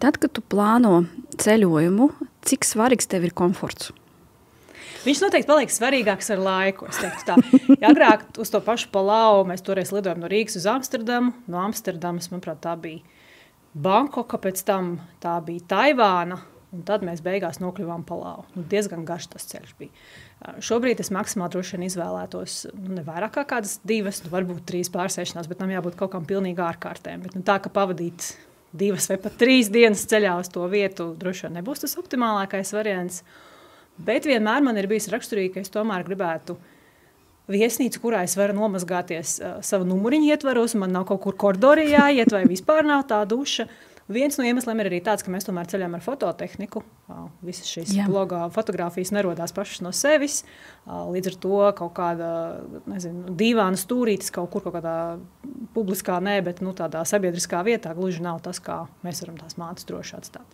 Tad, kad tu plāno ceļojumu, cik svarīgs tev ir komforts? Viņš noteikti paliek svarīgāks ar laiku. Es teiktu tā, ja agrāk uz to pašu Palau mēs toreiz lidojam no Rīgas uz Amsterdamu. No Amsterdamas, manuprāt, tā bija Bankoka, pēc tam tā bija Taivāna, un tad mēs beigās nokļuvām Palau. Diezgan garš tas ceļš bija. Šobrīd es maksimāli droši vien izvēlētos ne vairāk kā kādas 2, varbūt 3 pārsēšanās, bet tam jābūt kaut kam pilnīgi ārkārtēm. Bet tā, ka pavadīt 2 vai pat 3 dienas ceļā uz to vietu, droši vien nebūs tas optimālākais variants. Bet vienmēr man ir bijis raksturīgi, ka es tomēr gribētu viesnīcu, kurā es varu nomazgāties savu numuriņu ietvaros, un man nav kaut kur koridorī jāiet, vai vispār nav tā duša. Viens no iemesliem ir arī tāds, ka mēs tomēr ceļām ar fototehniku. Visas šīs blogā fotogrāfijas nerodās pašas no sevis. Līdz ar to kaut kāda, dīvāna stūrītis kaut kur kaut kādā publiskā, bet tādā sabiedriskā vietā gluži nav tas, kā mēs varam tās mātes droši atstāt.